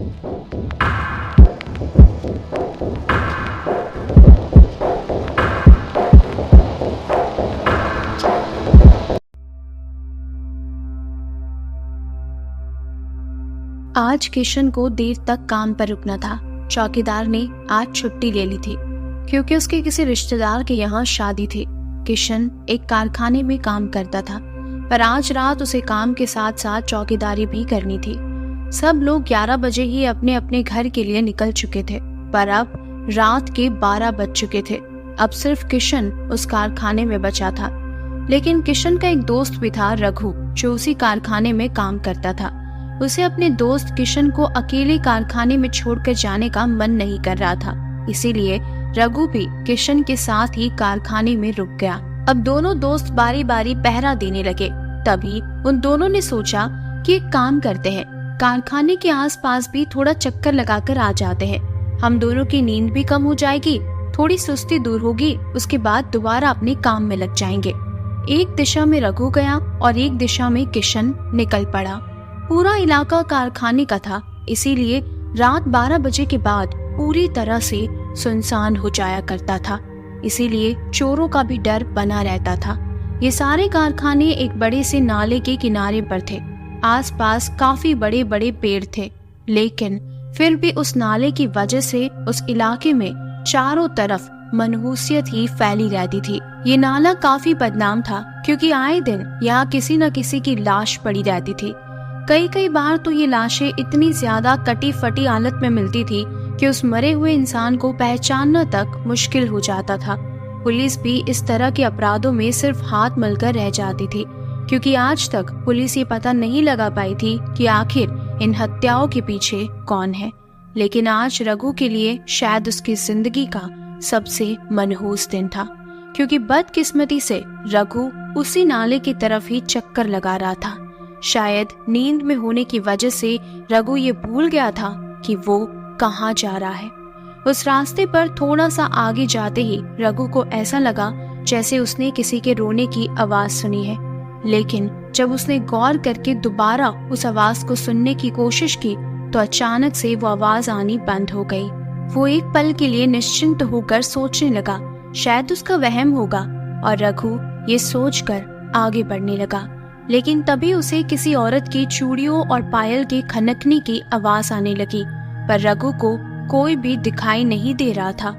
आज किशन को देर तक काम पर रुकना था। चौकीदार ने आज छुट्टी ले ली थी क्योंकि उसके किसी रिश्तेदार के यहाँ शादी थी। किशन एक कारखाने में काम करता था, पर आज रात उसे काम के साथ साथ चौकीदारी भी करनी थी। सब लोग 11 बजे ही अपने अपने घर के लिए निकल चुके थे, पर अब रात के 12 बज चुके थे। अब सिर्फ किशन उस कारखाने में बचा था। लेकिन किशन का एक दोस्त भी था, रघु, जो उसी कारखाने में काम करता था। उसे अपने दोस्त किशन को अकेले कारखाने में छोड़कर जाने का मन नहीं कर रहा था, इसीलिए रघु भी किशन के साथ ही कारखाने में रुक गया। अब दोनों दोस्त बारी बारी पहरा देने लगे। तभी उन दोनों ने सोचा कि एक काम करते हैं, कारखाने के आसपास भी थोड़ा चक्कर लगाकर आ जाते हैं। हम दोनों की नींद भी कम हो जाएगी, थोड़ी सुस्ती दूर होगी, उसके बाद दोबारा अपने काम में लग जाएंगे। एक दिशा में रघु गया और एक दिशा में किशन निकल पड़ा। पूरा इलाका कारखाने का था, इसीलिए रात 12 बजे के बाद पूरी तरह से सुनसान हो जाया करता था। इसीलिए चोरों का भी डर बना रहता था। ये सारे कारखाने एक बड़े से नाले के किनारे पर थे। आसपास काफी बड़े बड़े पेड़ थे, लेकिन फिर भी उस नाले की वजह से उस इलाके में चारों तरफ मनहूसियत ही फैली रहती थी। ये नाला काफी बदनाम था क्योंकि आए दिन यहाँ किसी न किसी की लाश पड़ी रहती थी। कई बार तो ये लाशें इतनी ज्यादा कटी फटी हालत में मिलती थी कि उस मरे हुए इंसान को पहचानना तक मुश्किल हो जाता था। पुलिस भी इस तरह के अपराधों में सिर्फ हाथ मलकर रह जाती थी, क्योंकि आज तक पुलिस ये पता नहीं लगा पाई थी कि आखिर इन हत्याओं के पीछे कौन है। लेकिन आज रघु के लिए शायद उसकी जिंदगी का सबसे मनहूस दिन था, क्योंकि बदकिस्मती से रघु उसी नाले की तरफ ही चक्कर लगा रहा था। शायद नींद में होने की वजह से रघु ये भूल गया था कि वो कहाँ जा रहा है। उस रास्ते पर थोड़ा सा आगे जाते ही रघु को ऐसा लगा जैसे उसने किसी के रोने की आवाज सुनी है। लेकिन जब उसने गौर करके दोबारा उस आवाज को सुनने की कोशिश की तो अचानक से वो आवाज आनी बंद हो गई। वो एक पल के लिए निश्चिंत होकर सोचने लगा, शायद उसका वहम होगा, और रघु ये सोचकर आगे बढ़ने लगा। लेकिन तभी उसे किसी औरत की चूड़ियों और पायल के खनकने की आवाज आने लगी, पर रघु को कोई भी दिखाई नहीं दे रहा था।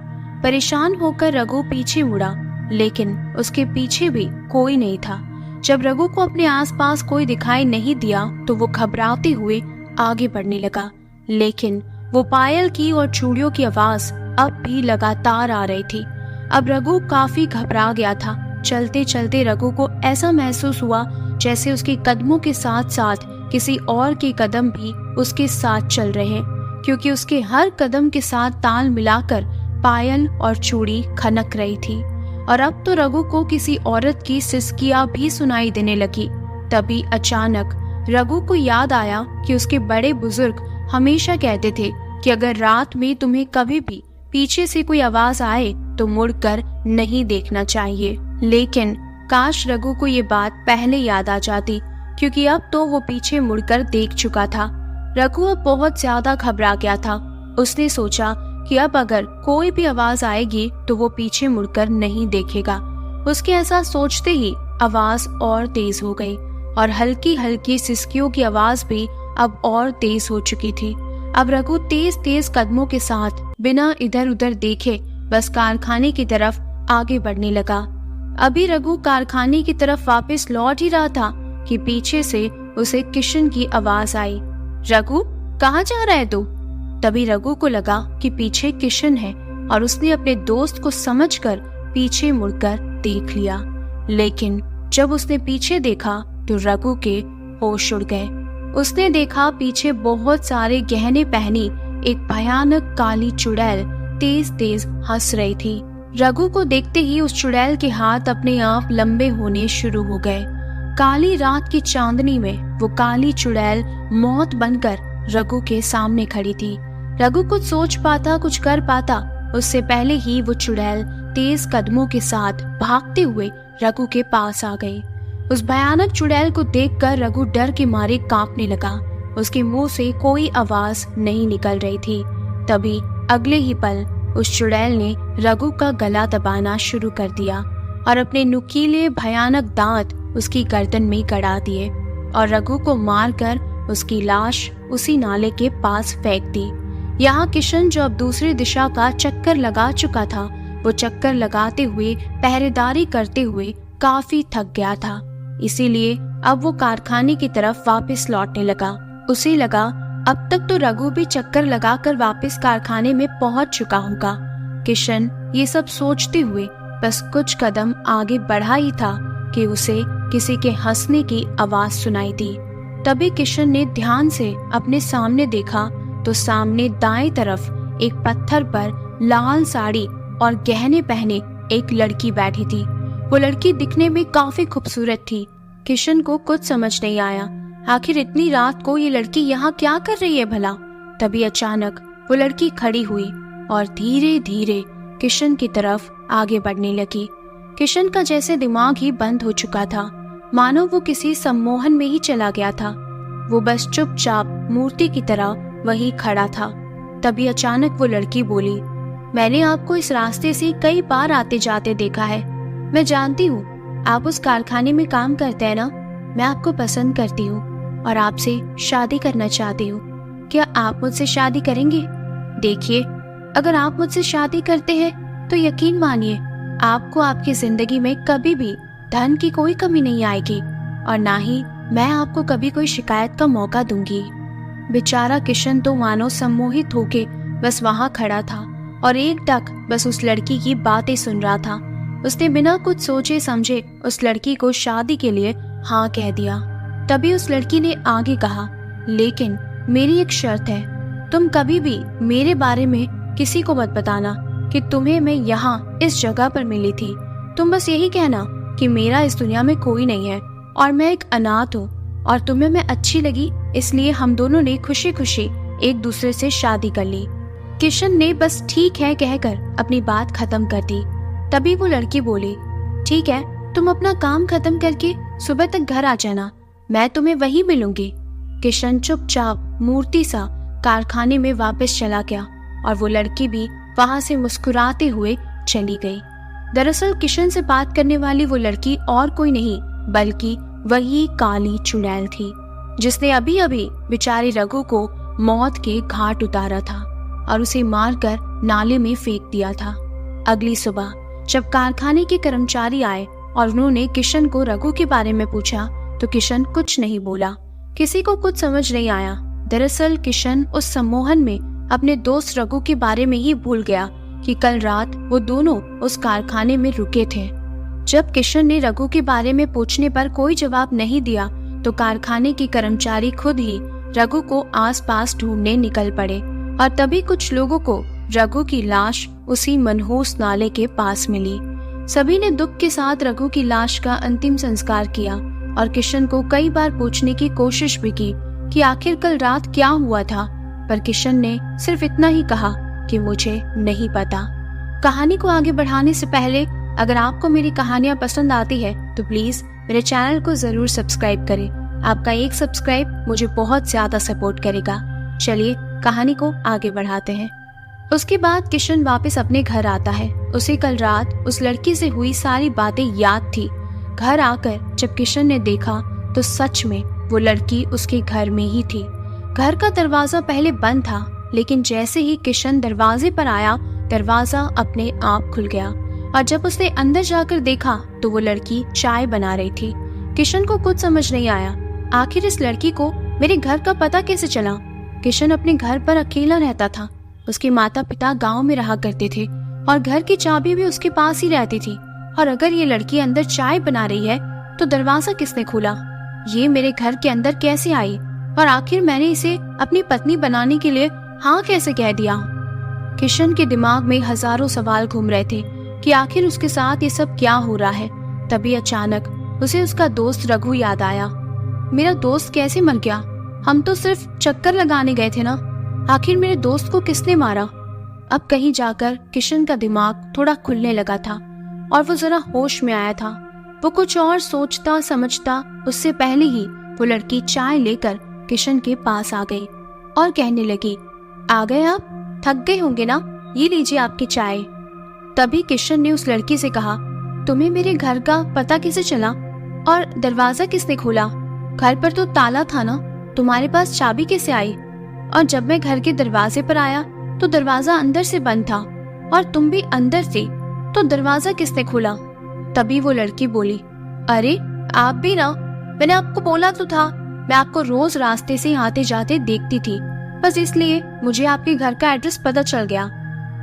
परेशान होकर रघु पीछे मुड़ा, लेकिन उसके पीछे भी कोई नहीं था। जब रघु को अपने आसपास कोई दिखाई नहीं दिया तो वो घबराते हुए आगे बढ़ने लगा, लेकिन वो पायल की और चूड़ियों की आवाज अब भी लगातार आ रही थी। अब रघु काफी घबरा गया था। चलते चलते रघु को ऐसा महसूस हुआ जैसे उसके कदमों के साथ साथ किसी और के कदम भी उसके साथ चल रहे हैं, क्योंकि उसके हर कदम के साथ ताल मिलाकर पायल और चूड़ी खनक रही थी। और अब तो रघु को किसी औरत की सिसकियां भी सुनाई देने लगी। तभी अचानक रघु को याद आया कि उसके बड़े बुजुर्ग हमेशा कहते थे कि अगर रात में तुम्हें कभी भी पीछे से कोई आवाज आए तो मुड़कर नहीं देखना चाहिए। लेकिन काश रघु को ये बात पहले याद आ जाती, क्योंकि अब तो वो पीछे मुड़कर देख चुका था। रघु अब बहुत ज्यादा घबरा गया था। उसने सोचा कि अब अगर कोई भी आवाज आएगी तो वो पीछे मुड़कर नहीं देखेगा। उसके ऐसा सोचते ही आवाज और तेज हो गई और हल्की हल्की सिसकियों की आवाज भी अब और तेज हो चुकी थी। अब रघु तेज तेज कदमों के साथ बिना इधर उधर देखे बस कारखाने की तरफ आगे बढ़ने लगा। अभी रघु कारखाने की तरफ वापस लौट ही रहा था कि पीछे से उसे किशन की आवाज आई, रघु कहाँ जा रहा है तू? तभी रघु को लगा कि पीछे किशन है और उसने अपने दोस्त को समझकर पीछे मुड़कर देख लिया। लेकिन जब उसने पीछे देखा तो रघु के होश उड़ गए। उसने देखा पीछे बहुत सारे गहने पहनी एक भयानक काली चुड़ैल तेज तेज हंस रही थी। रघु को देखते ही उस चुड़ैल के हाथ अपने आप लंबे होने शुरू हो गए। काली रात की चांदनी में वो काली चुड़ैल मौत बनकर रघु के सामने खड़ी थी। रघु कुछ सोच पाता, कुछ कर पाता, उससे पहले ही वो चुड़ैल तेज कदमों के साथ भागते हुए रघु के पास आ गई। उस भयानक चुड़ैल को देखकर रघु डर के मारे कांपने लगा। उसके मुंह से कोई आवाज नहीं निकल रही थी। तभी अगले ही पल उस चुड़ैल ने रघु का गला दबाना शुरू कर दिया और अपने नुकीले भयानक दांत उसकी गर्दन में गड़ा दिए और रघु को मारकर उसकी लाश उसी नाले के पास फेंक दी। यहाँ किशन, जो अब दूसरी दिशा का चक्कर लगा चुका था, वो चक्कर लगाते हुए, पहरेदारी करते हुए काफी थक गया था। इसीलिए अब वो कारखाने की तरफ वापस लौटने लगा। उसे लगा अब तक तो रघु भी चक्कर लगाकर वापस कारखाने में पहुंच चुका होगा। किशन ये सब सोचते हुए बस कुछ कदम आगे बढ़ा ही था कि उसे किसी के हंसने की आवाज सुनाई दी। तभी किशन ने ध्यान से अपने सामने देखा तो सामने दाएं तरफ एक पत्थर पर लाल साड़ी और गहने पहने एक लड़की बैठी थी। वो लड़की दिखने में काफी खूबसूरत थी। किशन को कुछ समझ नहीं आया, आखिर इतनी रात को ये लड़की यहाँ क्या कर रही है भला। तभी अचानक वो लड़की खड़ी हुई और धीरे धीरे किशन की तरफ आगे बढ़ने लगी। किशन का जैसे दिमाग ही बंद हो चुका था, मानो वो किसी सम्मोहन में ही चला गया था। वो बस चुपचाप मूर्ति की तरह वहीं खड़ा था। तभी अचानक वो लड़की बोली, मैंने आपको इस रास्ते से कई बार आते जाते देखा है। मैं जानती हूँ आप उस कारखाने में काम करते हैं ना। मैं आपको पसंद करती हूँ और आपसे शादी करना चाहती हूँ। क्या आप मुझसे शादी करेंगे? देखिए, अगर आप मुझसे शादी करते हैं तो यकीन मानिए आपको आपकी जिंदगी में कभी भी धन की कोई कमी नहीं आएगी और ना ही मैं आपको कभी कोई शिकायत का मौका दूंगी। बेचारा किशन तो मानो सम्मोहित होके बस वहां खड़ा था और एकटक बस उस लड़की की बातें सुन रहा था। उसने बिना कुछ सोचे समझे उस लड़की को शादी के लिए हाँ कह दिया। तभी उस लड़की ने आगे कहा, लेकिन मेरी एक शर्त है, तुम कभी भी मेरे बारे में किसी को मत बताना कि तुम्हें मैं यहाँ इस जगह पर मिली थी। तुम बस यही कहना कि मेरा इस दुनिया में कोई नहीं है और मैं एक अनाथ हूँ और तुम्हें मैं अच्छी लगी, इसलिए हम दोनों ने खुशी खुशी एक दूसरे से शादी कर ली। किशन ने बस ठीक है कहकर अपनी बात खत्म कर दी। तभी वो लड़की बोली, ठीक है, तुम अपना काम खत्म करके सुबह तक घर आ जाना, मैं तुम्हें वहीं मिलूंगी। किशन चुपचाप मूर्ति सा कारखाने में वापस चला गया और वो लड़की भी वहां से मुस्कुराते हुए चली गई। दरअसल किशन से बात करने वाली वो लड़की और कोई नहीं बल्कि वही काली चुड़ैल थी, जिसने अभी अभी बेचारे रघु को मौत के घाट उतारा था और उसे मारकर नाले में फेंक दिया था। अगली सुबह जब कारखाने के कर्मचारी आए और उन्होंने किशन को रघु के बारे में पूछा तो किशन कुछ नहीं बोला। किसी को कुछ समझ नहीं आया। दरअसल किशन उस सम्मोहन में अपने दोस्त रघु के बारे में ही भूल गया कि कल रात वो दोनों उस कारखाने में रुके थे। जब किशन ने रघु के बारे में पूछने पर कोई जवाब नहीं दिया तो कारखाने के कर्मचारी खुद ही रघु को आसपास ढूंढने निकल पड़े और तभी कुछ लोगों को रघु की लाश उसी मनहूस नाले के पास मिली। सभी ने दुख के साथ रघु की लाश का अंतिम संस्कार किया और किशन को कई बार पूछने की कोशिश भी की कि आखिर कल रात क्या हुआ था, पर किशन ने सिर्फ इतना ही कहा कि मुझे नहीं पता। कहानी को आगे बढ़ाने से पहले अगर आपको मेरी कहानियां पसंद आती है तो प्लीज मेरे चैनल को जरूर सब्सक्राइब करें। आपका एक सब्सक्राइब मुझे बहुत ज्यादा सपोर्ट करेगा। चलिए कहानी को आगे बढ़ाते हैं। उसके बाद किशन वापस अपने घर आता है। उसे कल रात उस लड़की से हुई सारी बातें याद थी। घर आकर जब किशन ने देखा तो सच में वो लड़की उसके घर में ही थी। घर का दरवाजा पहले बंद था, लेकिन जैसे ही किशन दरवाजे पर आया दरवाजा अपने आप खुल गया और जब उसने अंदर जाकर देखा तो वो लड़की चाय बना रही थी। किशन को कुछ समझ नहीं आया, आखिर इस लड़की को मेरे घर का पता कैसे चला। किशन अपने घर पर अकेला रहता था। उसके माता पिता गांव में रहा करते थे और घर की चाबी भी उसके पास ही रहती थी। और अगर ये लड़की अंदर चाय बना रही है तो दरवाजा किसने खोला, ये मेरे घर के अंदर कैसे आई और आखिर मैंने इसे अपनी पत्नी बनाने के लिए हाँ कैसे कह दिया। किशन के दिमाग में हजारों सवाल घूम रहे थे कि आखिर उसके साथ ये सब क्या हो रहा है। तभी अचानक उसे उसका दोस्त रघु याद आया। मेरा दोस्त कैसे मर गया? हम तो सिर्फ चक्कर लगाने गए थे ना, आखिर मेरे दोस्त को किसने मारा? अब कहीं जाकर किशन का दिमाग थोड़ा खुलने लगा था और वो जरा होश में आया था। वो कुछ और सोचता समझता उससे पहले ही वो लड़की चाय लेकर किशन के पास आ गई और कहने लगी, आ गए आप? थक गए होंगे ना, ये लीजिए आपकी चाय। तभी किशन ने उस लड़की से कहा, तुम्हें मेरे घर का पता कैसे चला और दरवाजा किसने खोला? घर पर तो ताला था ना, तुम्हारे पास चाबी कैसे आई? और जब मैं घर के दरवाजे पर आया तो दरवाजा अंदर से बंद था और तुम भी अंदर थी, तो दरवाजा किसने खोला? तभी वो लड़की बोली, अरे आप भी ना, मैंने आपको बोला तो था, मैं आपको रोज रास्ते से आते जाते देखती थी, बस इसलिए मुझे आपके घर का एड्रेस पता चल गया।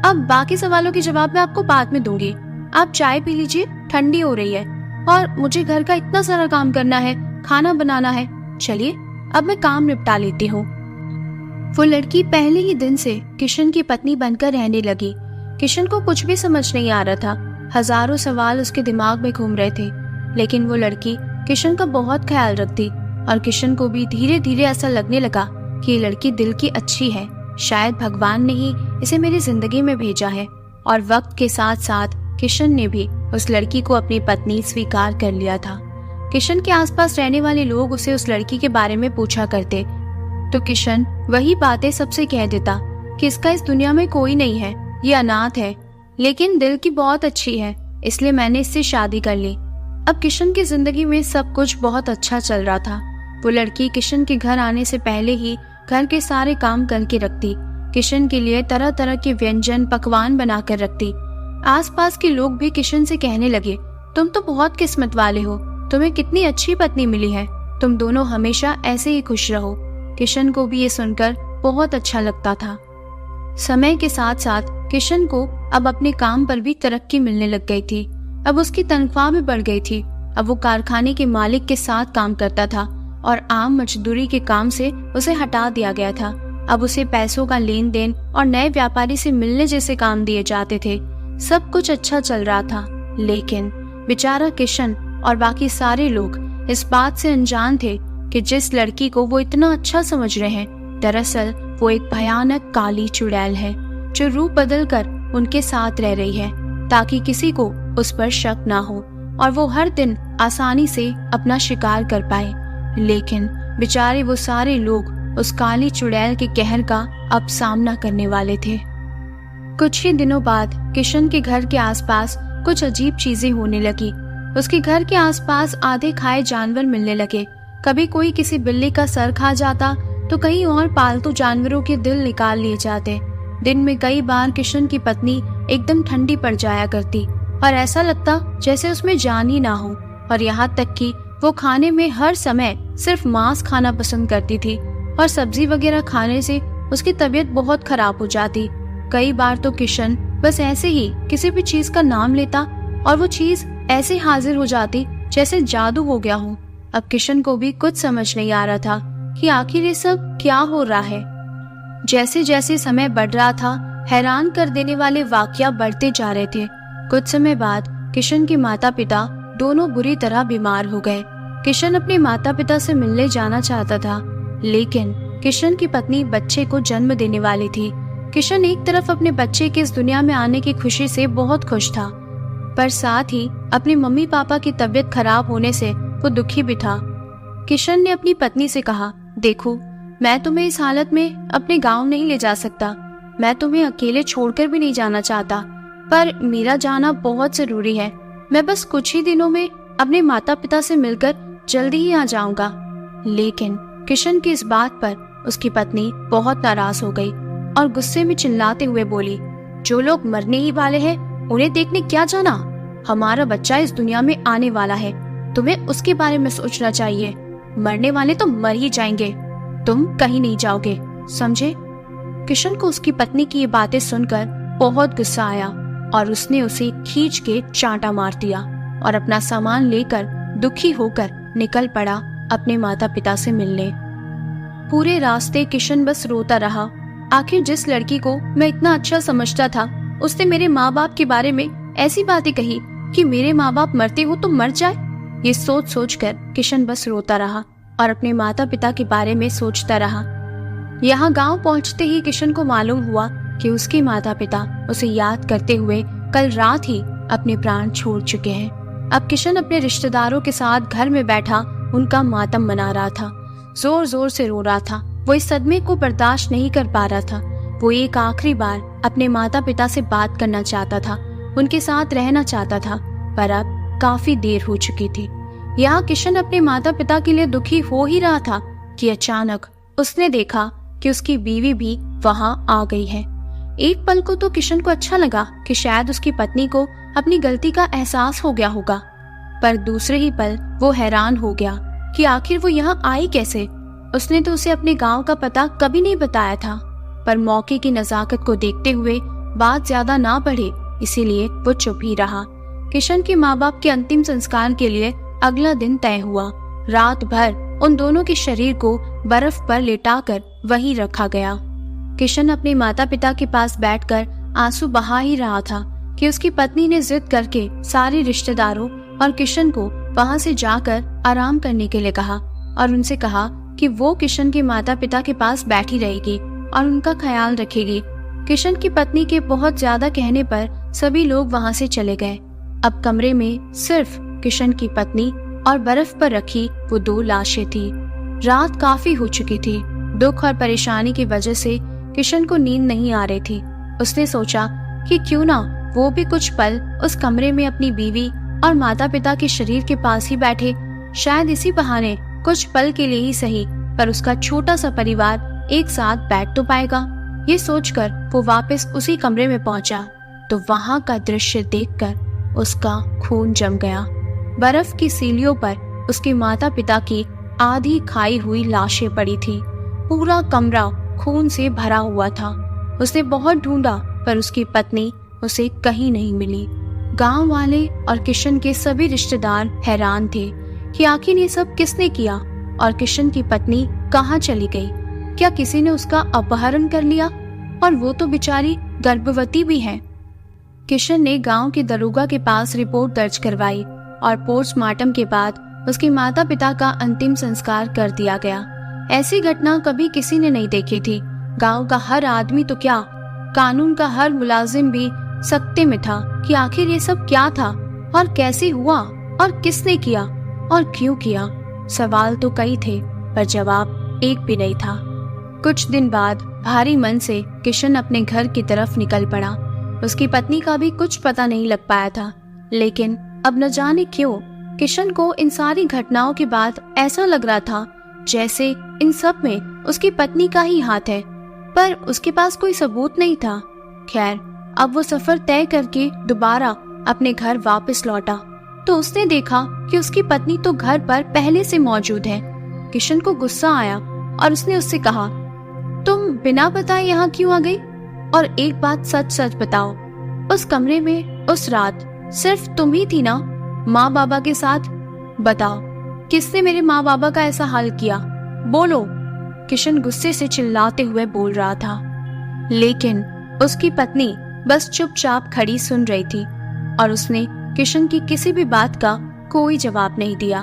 अब बाकी सवालों के जवाब मैं आपको बाद में दूंगी। आप चाय पी लीजिए, ठंडी हो रही है और मुझे घर का इतना सारा काम करना है, खाना बनाना है। चलिए अब मैं काम निपटा लेती हूँ। वो लड़की पहले ही दिन से किशन की पत्नी बनकर रहने लगी। किशन को कुछ भी समझ नहीं आ रहा था, हजारों सवाल उसके दिमाग में घूम रहे थे, लेकिन वो लड़की किशन का बहुत ख्याल रखती और किशन को भी धीरे धीरे ऐसा लगने लगा कि ये लड़की दिल की अच्छी है, शायद भगवान ने ही इसे मेरी जिंदगी में भेजा है। और वक्त के साथ साथ किशन ने भी उस लड़की को अपनी पत्नी स्वीकार कर लिया था। किशन के आसपास रहने वाले लोग उसे उस लड़की के बारे में पूछा करते तो किशन वही बातें सबसे कह देता कि इसका इस दुनिया में कोई नहीं है, ये अनाथ है, लेकिन दिल की बहुत अच्छी है, इसलिए मैंने इससे शादी कर ली। अब किशन की जिंदगी में सब कुछ बहुत अच्छा चल रहा था। वो लड़की किशन के घर आने से पहले ही घर के सारे काम करके रखती, किशन के लिए तरह तरह के व्यंजन पकवान बनाकर रखती। आसपास के लोग भी किशन से कहने लगे, तुम तो बहुत किस्मत वाले हो, तुम्हें कितनी अच्छी पत्नी मिली है, तुम दोनों हमेशा ऐसे ही खुश रहो। किशन को भी ये सुनकर बहुत अच्छा लगता था। समय के साथ साथ किशन को अब अपने काम पर भी तरक्की मिलने लग गई थी। अब उसकी तनख्वाह भी बढ़ गई थी। अब वो कारखाने के मालिक के साथ काम करता था और आम मजदूरी के काम से उसे हटा दिया गया था। अब उसे पैसों का लेन देन और नए व्यापारी से मिलने जैसे काम दिए जाते थे। सब कुछ अच्छा चल रहा था, लेकिन बेचारा किशन और बाकी सारे लोग इस बात से अनजान थे कि जिस लड़की को वो इतना अच्छा समझ रहे हैं, दरअसल वो एक भयानक काली चुड़ैल है जो रूप बदलकर उनके साथ रह रही है ताकि किसी को उस पर शक ना हो और वो हर दिन आसानी से अपना शिकार कर पाए। लेकिन बेचारे वो सारे लोग उस काली चुड़ैल के कहर का अब सामना करने वाले थे। कुछ ही दिनों बाद किशन के घर के आसपास कुछ अजीब चीजें होने लगी। उसके घर के आसपास आधे खाए जानवर मिलने लगे। कभी कोई किसी बिल्ली का सर खा जाता तो कहीं और पालतू जानवरों के दिल निकाल लिए जाते। दिन में कई बार किशन की पत्नी एकदम ठंडी पड़ जाया करती और ऐसा लगता जैसे उसमें जान ही ना हो। और यहाँ तक कि वो खाने में हर समय सिर्फ मांस खाना पसंद करती थी और सब्जी वगैरह खाने से उसकी तबीयत बहुत खराब हो जाती। कई बार तो किशन बस ऐसे ही किसी भी चीज का नाम लेता और वो चीज ऐसे हाजिर हो जाती जैसे जादू हो गया हो। अब किशन को भी कुछ समझ नहीं आ रहा था कि आखिर ये सब क्या हो रहा है। जैसे जैसे समय बढ़ रहा था, हैरान कर देने वाले वाकया बढ़ते जा रहे थे। कुछ समय बाद किशन के माता पिता दोनों बुरी तरह बीमार हो गए। किशन अपने माता पिता से मिलने जाना चाहता था, लेकिन किशन की पत्नी बच्चे को जन्म देने वाली थी। किशन एक तरफ अपने बच्चे के इस दुनिया में आने की खुशी से बहुत खुश था, पर साथ ही अपनी मम्मी पापा की तबीयत खराब होने से वो दुखी भी था। किशन ने अपनी पत्नी से कहा, देखो, मैं तुम्हें इस हालत में अपने गांव नहीं ले जा सकता, मैं तुम्हें अकेले छोड़कर भी नहीं जाना चाहता, पर मेरा जाना बहुत जरूरी है। मैं बस कुछ ही दिनों में अपने माता पिता से मिलकर जल्दी ही आ जाऊंगा। लेकिन किशन की इस बात पर उसकी पत्नी बहुत नाराज हो गई और गुस्से में चिल्लाते हुए बोली, जो लोग मरने ही वाले हैं उन्हें देखने क्या जाना? हमारा बच्चा इस दुनिया में आने वाला है, तुम्हें उसके बारे में सोचना चाहिए। मरने वाले तो मर ही जाएंगे, तुम कहीं नहीं जाओगे, समझे? किशन को उसकी पत्नी की ये बातें सुनकर बहुत गुस्सा आया और उसने उसे खींच के चांटा मार दिया और अपना सामान लेकर दुखी होकर निकल पड़ा अपने माता पिता से मिलने। पूरे रास्ते किशन बस रोता रहा। आखिर जिस लड़की को मैं इतना अच्छा समझता था, उसने मेरे माँ बाप के बारे में ऐसी बातें कही कि मेरे माँ बाप मरते हो तो मर जाए। ये सोच सोच कर किशन बस रोता रहा और अपने माता पिता के बारे में सोचता रहा। यहाँ गांव पहुँचते ही किशन को मालूम हुआ कि उसके माता पिता उसे याद करते हुए कल रात ही अपने प्राण छोड़ चुके हैं। अब किशन अपने रिश्तेदारों के साथ घर में बैठा उनका मातम मना रहा था। जोर जोर से रो रहा था। वो इस सदमे को बर्दाश्त नहीं कर पा रहा था। वो एक आखिरी बार अपने माता पिता से बात करना चाहता था, उनके साथ रहना चाहता था, पर अब काफी देर हो चुकी थी। यहाँ किशन अपने माता पिता के लिए दुखी हो ही रहा था कि अचानक उसने देखा कि उसकी बीवी भी वहां आ गई है। एक पल को तो किशन को अच्छा लगा कि शायद उसकी पत्नी को अपनी गलती का एहसास हो गया होगा, पर दूसरे ही पल वो हैरान हो गया कि आखिर वो यहाँ आई कैसे। उसने तो उसे अपने गांव का पता कभी नहीं बताया था, पर मौके की नजाकत को देखते हुए बात ज्यादा ना बढ़े, इसीलिए वो चुप ही रहा। किशन के माँ बाप के अंतिम संस्कार के लिए अगला दिन तय हुआ। रात भर उन दोनों के शरीर को बर्फ पर लेटाकर वहीं रखा गया। किशन अपने माता पिता के पास बैठकर आंसू बहा ही रहा था कि उसकी पत्नी ने जिद करके सारे रिश्तेदारों और किशन को वहां से जाकर आराम करने के लिए कहा और उनसे कहा कि वो किशन के माता पिता के पास बैठी रहेगी और उनका ख्याल रखेगी। किशन की पत्नी के बहुत ज्यादा कहने पर सभी लोग वहां से चले गए। अब कमरे में सिर्फ किशन की पत्नी और बर्फ पर रखी वो 2 लाशें थी। रात काफी हो चुकी थी। दुख और परेशानी की वजह से किशन को नींद नहीं आ रही थी। उसने सोचा कि क्यों ना वो भी कुछ पल उस कमरे में अपनी बीवी और माता पिता के शरीर के पास ही बैठे। शायद इसी बहाने कुछ पल के लिए ही सही, पर उसका छोटा सा परिवार एक साथ बैठ तो पाएगा। ये सोचकर वो वापस उसी कमरे में पहुंचा तो वहां का दृश्य देखकर उसका खून जम गया। बर्फ की सीढ़ियों पर उसके माता पिता की आधी खाई हुई लाशें पड़ी थी। पूरा कमरा खून से भरा हुआ था। उसने बहुत ढूंढा पर उसकी पत्नी उसे कहीं नहीं मिली। गांव वाले और किशन के सभी रिश्तेदार हैरान थे कि आखिर ये सब किसने किया और किशन की पत्नी कहाँ चली गई। क्या किसी ने उसका अपहरण कर लिया? और वो तो बेचारी गर्भवती भी है। किशन ने गांव के दरोगा के पास रिपोर्ट दर्ज करवाई और पोस्टमार्टम के बाद उसके माता पिता का अंतिम संस्कार कर दिया गया। ऐसी घटना कभी किसी ने नहीं देखी थी। गांव का हर आदमी तो क्या, कानून का हर मुलाजिम भी सकते में था कि आखिर ये सब क्या था और कैसे हुआ और किसने किया और क्यों किया। सवाल तो कई थे पर जवाब एक भी नहीं था। कुछ दिन बाद भारी मन से किशन अपने घर की तरफ निकल पड़ा। उसकी पत्नी का भी कुछ पता नहीं लग पाया था, लेकिन अब न जाने क्यों किशन को इन सारी घटनाओं के बाद ऐसा लग रहा था जैसे इन सब में उसकी पत्नी का ही हाथ है, पर उसके पास कोई सबूत नहीं था। खैर, अब वो सफर तय करके दोबारा अपने घर वापस लौटा तो उसने देखा कि उसकी पत्नी तो घर पर पहले से मौजूद है। किशन को गुस्सा आया और उसने उससे कहा, तुम बिना बताए यहाँ क्यों आ गई? और एक बात सच सच बताओ, उस कमरे में उस रात सिर्फ तुम ही थी ना माँ बाबा के साथ? बताओ, किसने मेरे माँ बाबा का ऐसा हाल किया? बोलो। किशन गुस्से से चिल्लाते हुए बोल रहा था, लेकिन उसकी पत्नी बस चुपचाप खड़ी सुन रही थी और उसने किशन की किसी भी बात का कोई जवाब नहीं दिया।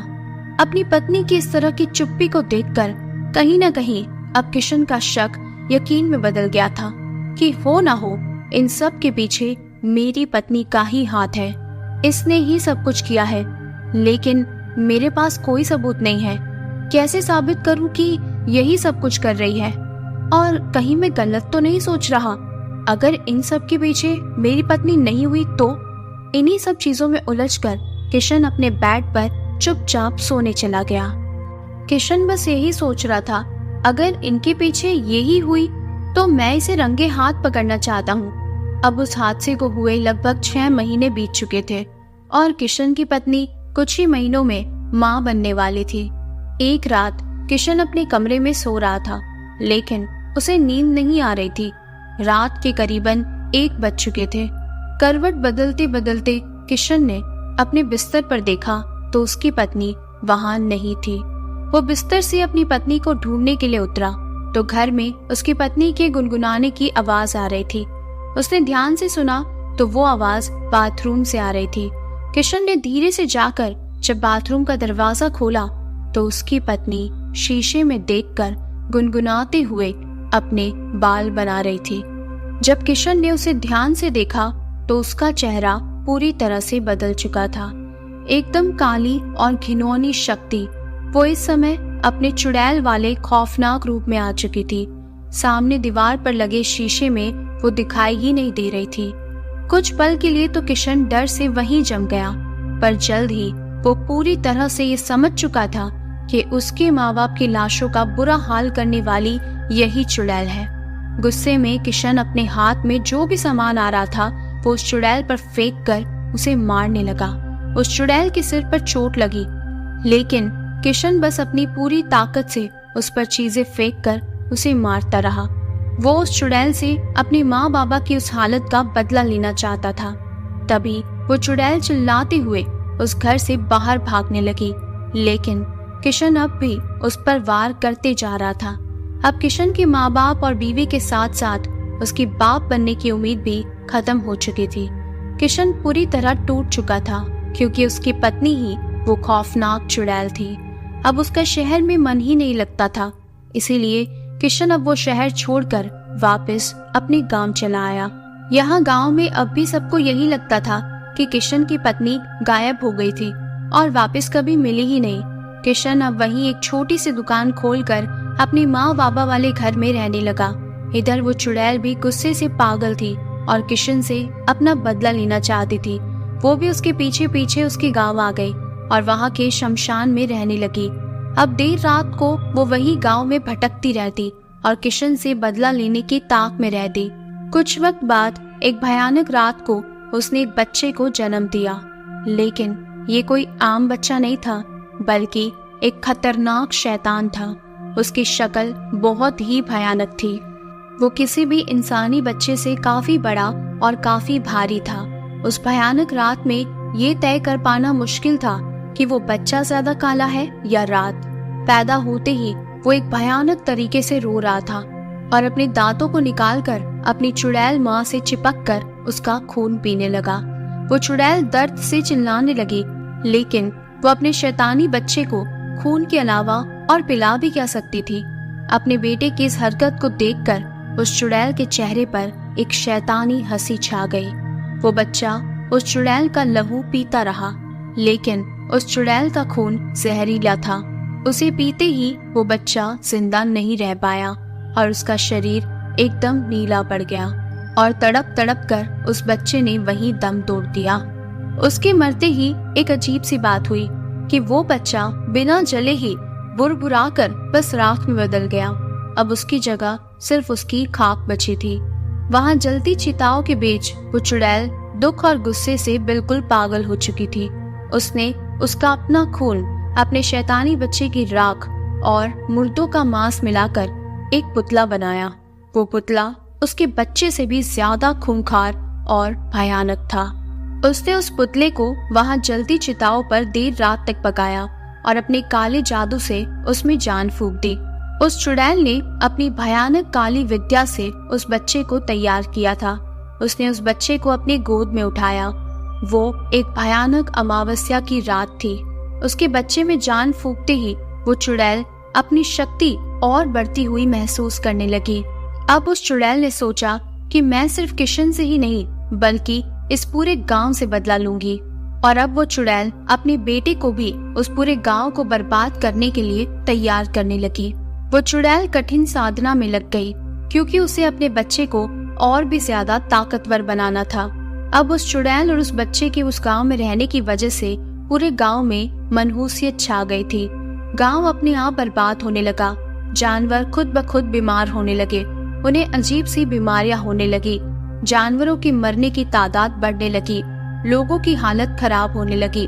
अपनी पत्नी की इस तरह की चुप्पी को देखकर कहीं न कहीं अब किशन का शक यकीन में बदल गया था कि हो ना हो इन सब के पीछे मेरी पत्नी का ही हाथ है। इसने ही सब कुछ किया है, लेकिन मेरे पास कोई सबूत नहीं है। कैसे साबित करूं कि यही सब कुछ कर रही है? और कहीं मैं गलत तो नहीं सोच रहा? अगर इन सब के पीछे मेरी पत्नी नहीं हुई तो? इन्हीं सब चीजों में उलझकर किशन अपने बेड पर चुपचाप सोने चला गया। किशन बस यही सोच रहा था, अगर इनके पीछे यही हुई तो मैं इसे रंगे हाथ पकड़ना चाहता हूँ। अब उस हादसे को हुए लगभग 6 महीने बीत चुके थे और किशन की पत्नी कुछ ही महीनों में माँ बनने वाली थी। एक रात किशन अपने कमरे में सो रहा था, लेकिन उसे नींद नहीं आ रही थी। रात के करीबन 1 बज चुके थे। करवट बदलते बदलते किशन ने अपने बिस्तर पर देखा तो उसकी पत्नी वहां नहीं थी। वो बिस्तर से अपनी पत्नी को ढूंढने के लिए उतरा तो घर में उसकी पत्नी के गुनगुनाने की आवाज आ रही थी। उसने ध्यान से सुना तो वो आवाज बाथरूम से आ रही थी। किशन ने धीरे से जाकर जब बाथरूम का दरवाजा खोला तो उसकी पत्नी शीशे में देखकर गुनगुनाते हुए अपने बाल बना रही थी। जब किशन ने उसे ध्यान से देखा तो उसका चेहरा पूरी तरह से बदल चुका था। एकदम काली और घिनौनी शक्ति वो इस समय अपने चुड़ैल वाले खौफनाक रूप में आ चुकी थी। सामने दीवार पर लगे शीशे में वो दिखाई ही नहीं दे रही थी। कुछ पल के लिए तो किशन डर से वहीं जम गया, पर जल्द ही वो पूरी तरह से ये समझ चुका था कि उसके माँ बाप की लाशों का बुरा हाल करने वाली यही चुड़ैल है। गुस्से में किशन अपने हाथ में जो भी सामान आ रहा था वो उस चुड़ैल पर फेंक कर उसे मारने लगा। उस चुड़ैल के सिर पर चोट लगी, लेकिन किशन बस अपनी पूरी ताकत से उस पर चीजें फेंक कर उसे मारता रहा। वो उस चुड़ैल से अपने माँ बाबा की उस हालत का बदला लेना चाहता था। तभी वो चुड़ैल चिल्लाते हुए उस घर से बाहर भागने लगी, लेकिन किशन अब भी उस पर वार करते जा रहा था। अब किशन के माँ बाप और बीवी के साथ साथ उसकी बाप बनने की उम्मीद भी खत्म हो चुकी थी। किशन पूरी तरह टूट चुका था, क्योंकि उसकी पत्नी ही वो खौफनाक चुड़ैल थी। अब उसका शहर में मन ही नहीं लगता था, इसीलिए किशन अब वो शहर छोड़कर वापस अपने गांव चला आया। यहाँ गांव में अब भी सबको यही लगता था कि किशन की पत्नी गायब हो गई थी और वापस कभी मिली ही नहीं। किशन अब वहीं एक छोटी सी दुकान खोलकर अपनी माँ बाबा वाले घर में रहने लगा। इधर वो चुड़ैल भी गुस्से से पागल थी और किशन से अपना बदला लेना चाहती थी। वो भी उसके पीछे पीछे उसके गांव आ गई और वहाँ के शमशान में रहने लगी। अब देर रात को वो वही गांव में भटकती रहती और किशन से बदला लेने की ताक में रहती। कुछ वक्त बाद एक भयानक रात को उसने एक बच्चे को जन्म दिया, लेकिन ये कोई आम बच्चा नहीं था, बल्कि एक खतरनाक शैतान था। उसकी शक्ल बहुत ही भयानक थी। वो किसी भी इंसानी बच्चे से काफी बड़ा और काफी भारी था। उस भयानक रात में ये तय कर पाना मुश्किल था कि वो बच्चा ज्यादा काला है या रात। पैदा होते ही वो एक भयानक तरीके से रो रहा था और अपने दांतों को निकालकर अपनी चुड़ैल माँ से चिपक कर उसका खून पीने लगा। वो चुड़ैल दर्द से चिल्लाने लगी, लेकिन वो अपने शैतानी बच्चे को खून के अलावा और पिला भी क्या सकती थी। अपने बेटे की इस हरकत को देखकर उस चुड़ैल के चेहरे पर एक शैतानी हंसी छा गई। वो बच्चा उस चुड़ैल का लहू पीता रहा, लेकिन उस चुड़ैल का खून जहरीला था। उसे पीते ही वो बच्चा जिंदा नहीं रह पाया और उसका शरीर एकदम नीला पड़ गया और तड़प तड़प कर उस बच्चे ने वहीं दम तोड़ दिया। उसके मरते ही एक अजीब सी बात हुई कि वो बच्चा बिना जले ही बुरबुरा कर बस राख में बदल गया। अब उसकी जगह सिर्फ उसकी खाक बची थी। वहां जलती चिताओं के बीच वो चुड़ैल दुख और गुस्से से बिल्कुल पागल हो चुकी थी। उसने उसका अपना खून अपने शैतानी बच्चे की राख और मुर्दों का मांस मिलाकर एक पुतला बनाया। वो पुतला उसके बच्चे से भी ज्यादा खूंखार और भयानक था। उसने उस पुतले को वहां जलती चिताओं पर देर रात तक पकाया और अपने काले जादू से उसमें जान फूंक दी। उस चुड़ैल ने अपनी भयानक काली विद्या से उस बच्चे को तैयार किया था। उसने उस बच्चे को अपनी गोद में उठाया। वो एक भयानक अमावस्या की रात थी। उसके बच्चे में जान फूंकते ही वो चुड़ैल अपनी शक्ति और बढ़ती हुई महसूस करने लगी। अब उस चुड़ैल ने सोचा कि मैं सिर्फ किशन से ही नहीं बल्कि इस पूरे गांव से बदला लूंगी। और अब वो चुड़ैल अपने बेटे को भी उस पूरे गांव को बर्बाद करने के लिए तैयार करने लगी। वो चुड़ैल कठिन साधना में लग गई, क्योंकि उसे अपने बच्चे को और भी ज्यादा ताकतवर बनाना था। अब उस चुड़ैल और उस बच्चे के उस गांव में रहने की वजह से पूरे गांव में मनहूसियत छा गई थी। गांव अपने आप बर्बाद होने लगा। जानवर खुद ब खुद बीमार होने लगे। उन्हें अजीब सी बीमारियां होने लगी। जानवरों की मरने की तादाद बढ़ने लगी। लोगों की हालत खराब होने लगी।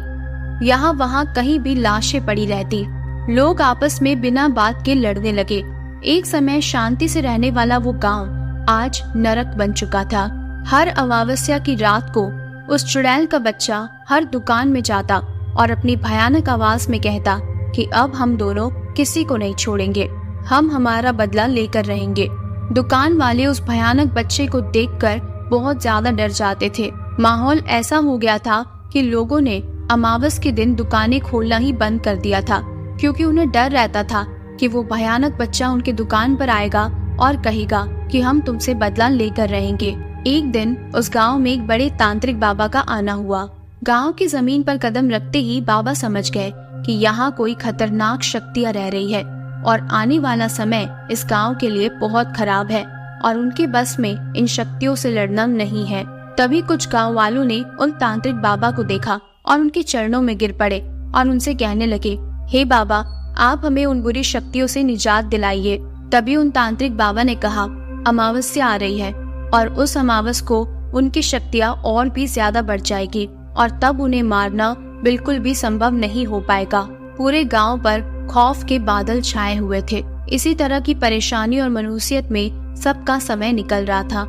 यहाँ वहाँ कहीं भी लाशें पड़ी रहती। लोग आपस में बिना बात के लड़ने लगे। एक समय शांति से रहने वाला वो गांव आज नरक बन चुका था। हर अमावस्या की रात को उस चुड़ैल का बच्चा हर दुकान में जाता और अपनी भयानक आवाज में कहता कि अब हम दोनों किसी को नहीं छोड़ेंगे, हम हमारा बदला लेकर रहेंगे। दुकान वाले उस भयानक बच्चे को देखकर बहुत ज्यादा डर जाते थे। माहौल ऐसा हो गया था कि लोगों ने अमावस के दिन दुकानें खोलना ही बंद कर दिया था, क्योंकि उन्हें डर रहता था कि वो भयानक बच्चा उनके दुकान पर आएगा और कहेगा कि हम तुमसे बदला लेकर रहेंगे। एक दिन उस गांव में एक बड़े तांत्रिक बाबा का आना हुआ। गांव की जमीन पर कदम रखते ही बाबा समझ गए कि यहाँ कोई खतरनाक शक्तियाँ रह रही है और आने वाला समय इस गांव के लिए बहुत खराब है और उनके बस में इन शक्तियों से लड़ना नहीं है। तभी कुछ गांव वालों ने उन तांत्रिक बाबा को देखा और उनके चरणों में गिर पड़े और उनसे कहने लगे, हे बाबा, आप हमें उन बुरी शक्तियों से निजात दिलाइए। तभी उन तांत्रिक बाबा ने कहा, अमावस्या आ रही है और उस अमावस को उनकी शक्तियाँ और भी ज्यादा बढ़ जाएगी और तब उन्हें मारना बिल्कुल भी संभव नहीं हो पाएगा। पूरे गांव पर खौफ के बादल छाए हुए थे। इसी तरह की परेशानी और मनुष्यत में सबका समय निकल रहा था।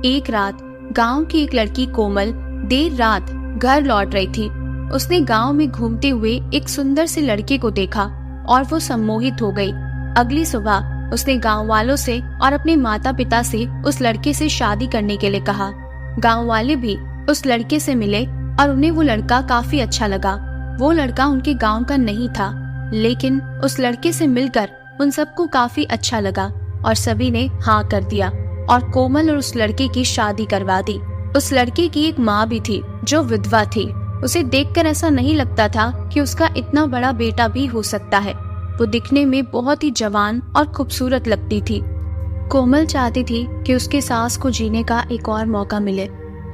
एक रात गांव की एक लड़की कोमल देर रात घर लौट रही थी। उसने गांव में घूमते हुए एक सुंदर से लड़के को देखा और वो सम्मोहित हो गई। अगली सुबह उसने गांव वालों से और अपने माता पिता से उस लड़के से शादी करने के लिए कहा। गांव वाले भी उस लड़के से मिले और उन्हें वो लड़का काफी अच्छा लगा। वो लड़का उनके गांव का नहीं था, लेकिन उस लड़के से मिलकर उन सबको काफी अच्छा लगा और सभी ने हाँ कर दिया और कोमल और उस लड़के की शादी करवा दी। उस लड़के की एक माँ भी थी जो विधवा थी। उसे देखकर ऐसा नहीं लगता था कि उसका इतना बड़ा बेटा भी हो सकता है। वो दिखने में बहुत ही जवान और खूबसूरत लगती थी। कोमल चाहती थी कि उसकी सास को जीने का एक और मौका मिले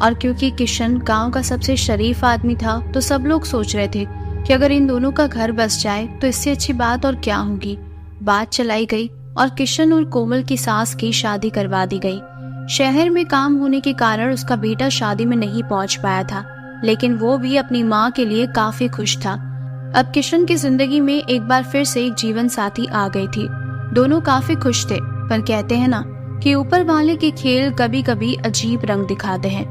और क्योंकि किशन गांव का सबसे शरीफ आदमी था तो सब लोग सोच रहे थे कि अगर इन दोनों का घर बस जाए तो इससे अच्छी बात और क्या होगी। बात चलाई गई और किशन और कोमल की सास की शादी करवा दी गई। शहर में काम होने के कारण उसका बेटा शादी में नहीं पहुंच पाया था, लेकिन वो भी अपनी माँ के लिए काफी खुश था। अब किशन की जिंदगी में एक बार फिर से एक जीवन साथी आ गई थी। दोनों काफी खुश थे, पर कहते हैं ना कि ऊपर वाले के खेल कभी कभी अजीब रंग दिखाते हैं।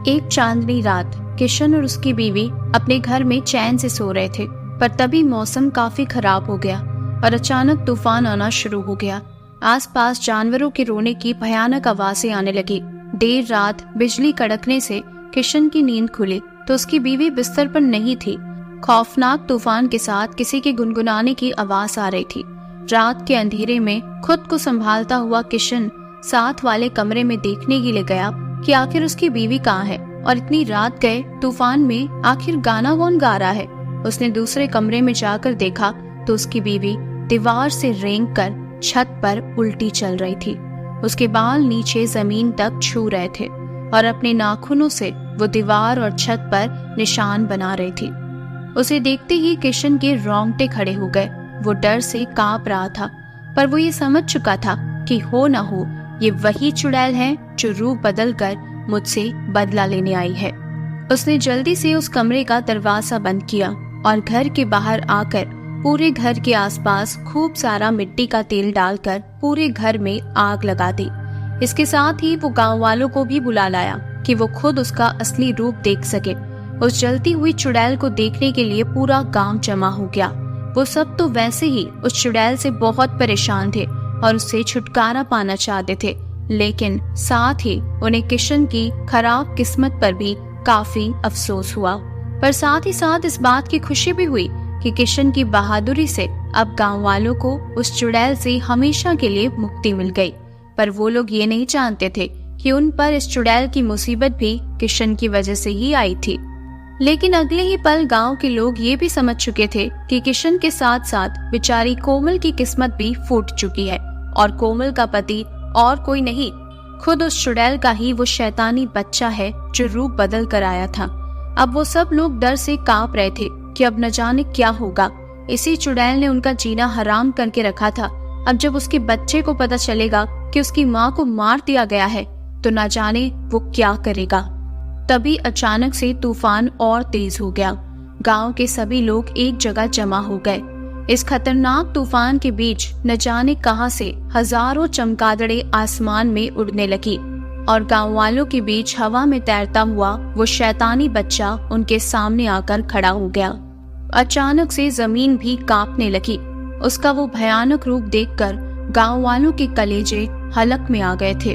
एक चांदनी रात किशन और उसकी बीवी अपने घर में चैन से सो रहे थे, पर तभी मौसम काफी खराब हो गया और अचानक तूफान आना शुरू हो गया। आसपास जानवरों के रोने की भयानक आवाजें आने लगी। देर रात बिजली कड़कने से किशन की नींद खुली तो उसकी बीवी बिस्तर पर नहीं थी। खौफनाक तूफान के साथ किसी के गुनगुनाने की आवाज आ रही थी। रात के अंधेरे में खुद को संभालता हुआ किशन साथ वाले कमरे में देखने के लिए गया कि आखिर उसकी बीवी कहाँ है और इतनी रात गए तूफान में आखिर गाना कौन गा रहा है। उसने दूसरे कमरे में जाकर देखा तो उसकी बीवी दीवार से रेंगकर छत पर उल्टी चल रही थी। उसके बाल नीचे जमीन तक छू रहे थे और अपने नाखूनों से वो दीवार और छत पर निशान बना रही थी। उसे देखते ही किशन के रोंगटे खड़े हो गए। वो डर से कांप रहा था, पर वो ये समझ चुका था कि हो न हो ये वही चुड़ैल है जो रूप बदल कर मुझसे बदला लेने आई है। उसने जल्दी से उस कमरे का दरवाजा बंद किया और घर के बाहर आकर पूरे घर के आसपास खूब सारा मिट्टी का तेल डालकर पूरे घर में आग लगा दी। इसके साथ ही वो गांव वालों को भी बुला लाया कि वो खुद उसका असली रूप देख सके। उस जलती हुई चुड़ैल को देखने के लिए पूरा गांव जमा हो गया। वो सब तो वैसे ही उस चुड़ैल से बहुत परेशान थे और उससे छुटकारा पाना चाहते थे, लेकिन साथ ही उन्हें किशन की खराब किस्मत पर भी काफी अफसोस हुआ। पर साथ ही साथ इस बात की खुशी भी हुई कि किशन की बहादुरी से अब गांव वालों को उस चुड़ैल से हमेशा के लिए मुक्ति मिल गई। पर वो लोग ये नहीं जानते थे कि उन पर इस चुड़ैल की मुसीबत भी किशन की वजह से ही आई थी। लेकिन अगले ही पल गांव के लोग ये भी समझ चुके थे कि किशन के साथ साथ बेचारी कोमल की किस्मत भी फूट चुकी है और कोमल का पति और कोई नहीं, खुद उस चुड़ैल का ही वो शैतानी बच्चा है जो रूप बदल कर आया था। अब वो सब लोग डर से कांप रहे थे कि अब न जाने क्या होगा। इसी चुड़ैल ने उनका जीना हराम करके रखा था। अब जब उसके बच्चे को पता चलेगा कि उसकी माँ को मार दिया गया है तो न जाने वो क्या करेगा। तभी अचानक से तूफान और तेज हो गया। गांव के सभी लोग एक जगह जमा हो गए। इस खतरनाक तूफान के बीच न जाने कहां से हजारों चमगादड़े आसमान में उड़ने लगी और गांव वालों के बीच हवा में तैरता हुआ वो शैतानी बच्चा उनके सामने आकर खड़ा हो गया। अचानक से जमीन भी कांपने लगी। उसका वो भयानक रूप देखकर गांव वालों के कलेजे हलक में आ गए थे।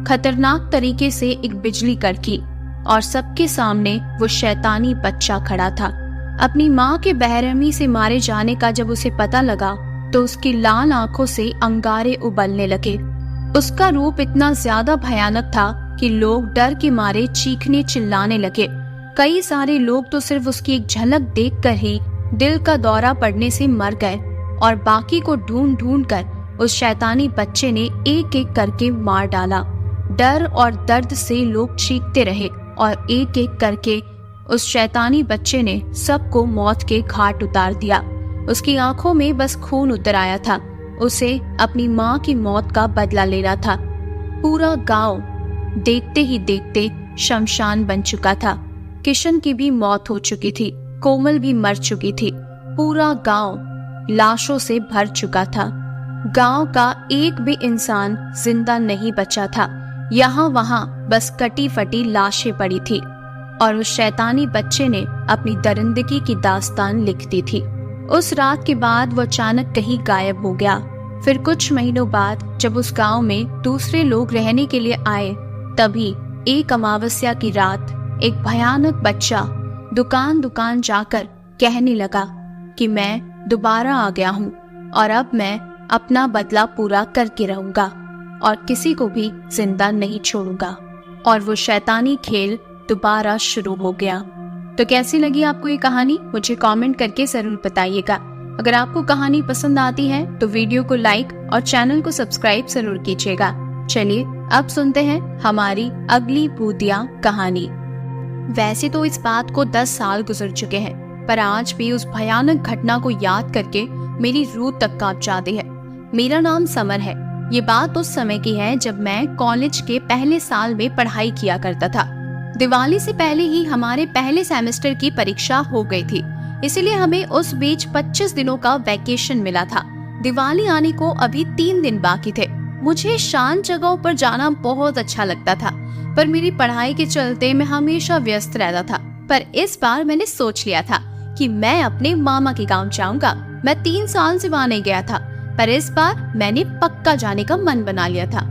खतरनाक तरीके से एक बिजली कड़की और सबके सामने वो शैतानी बच्चा खड़ा था। अपनी माँ के बेरहमी से मारे जाने का जब उसे पता लगा तो उसकी लाल आंखों से अंगारे उबलने लगे। उसका रूप इतना ज्यादा भयानक था कि लोग डर के मारे चीखने चिल्लाने लगे। कई सारे लोग तो सिर्फ उसकी एक झलक देखकर ही दिल का दौरा पड़ने से मर गए और बाकी को ढूंढ ढूंढ कर उस शैतानी बच्चे ने एक एक करके मार डाला। डर और दर्द से लोग चीखते रहे और एक एक करके उस शैतानी बच्चे ने सबको मौत के घाट उतार दिया। उसकी आंखों में बस खून उतर आया था। उसे अपनी माँ की मौत का बदला लेना था। पूरा गांव देखते ही देखते शमशान बन चुका था। किशन की भी मौत हो चुकी थी, कोमल भी मर चुकी थी। पूरा गांव लाशों से भर चुका था। गांव का एक भी इंसान जिंदा नहीं बचा था। यहाँ वहाँ बस कटी फटी लाशें पड़ी थी और उस शैतानी बच्चे ने अपनी दरिंदगी की दास्तान लिख दी थी। उस रात के बाद वो अचानक कहीं गायब हो गया। फिर कुछ महीनों बाद जब उस गांव में दूसरे लोग रहने के लिए आए, तभी एक अमावस्या की रात एक भयानक बच्चा दुकान दुकान जाकर कहने लगा कि मैं दोबारा आ गया हूँ और अब मैं अपना बदला पूरा करके रहूंगा और किसी को भी जिंदा नहीं छोड़ूंगा। और वो शैतानी खेल दोबारा शुरू हो गया। तो कैसी लगी आपको ये कहानी, मुझे कमेंट करके जरूर बताइएगा। अगर आपको कहानी पसंद आती है तो वीडियो को लाइक और चैनल को सब्सक्राइब जरूर कीजिएगा। चलिए अब सुनते हैं हमारी अगली भूतिया कहानी। वैसे तो इस बात को 10 साल गुजर चुके हैं, पर आज भी उस भयानक घटना को याद करके मेरी रूह तक कांप जाती है। मेरा नाम समर है। ये बात उस समय की है जब मैं कॉलेज के पहले साल में पढ़ाई किया करता था। दिवाली से पहले ही हमारे पहले सेमेस्टर की परीक्षा हो गई थी, इसलिए हमें उस बीच 25 दिनों का वैकेशन मिला था। दिवाली आने को अभी 3 दिन बाकी थे। मुझे शांत जगहों पर जाना बहुत अच्छा लगता था, पर मेरी पढ़ाई के चलते मैं हमेशा व्यस्त रहता था। पर इस बार मैंने सोच लिया था कि मैं अपने मामा के गांव जाऊंगा। मैं 3 साल से वहां नहीं गया था, पर इस बार मैंने पक्का जाने का मन बना लिया था।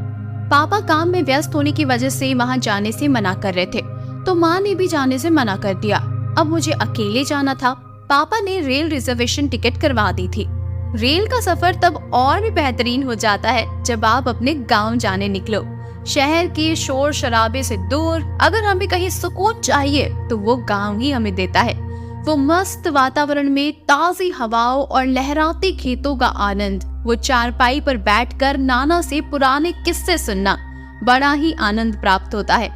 पापा काम में व्यस्त होने की वजह से वहां जाने से मना कर रहे थे, तो माँ ने भी जाने से मना कर दिया। अब मुझे अकेले जाना था। पापा ने रेल रिजर्वेशन टिकट करवा दी थी। रेल का सफर तब और भी बेहतरीन हो जाता है जब आप अपने गांव जाने निकलो। शहर के शोर शराबे से दूर अगर हमें कहीं सुकून चाहिए तो वो गांव ही हमें देता है। वो मस्त वातावरण में ताजी हवाओं और लहराते खेतों का आनंद, वो चारपाई पर बैठकर नाना से पुराने किस्से सुनना, बड़ा ही आनंद प्राप्त होता है।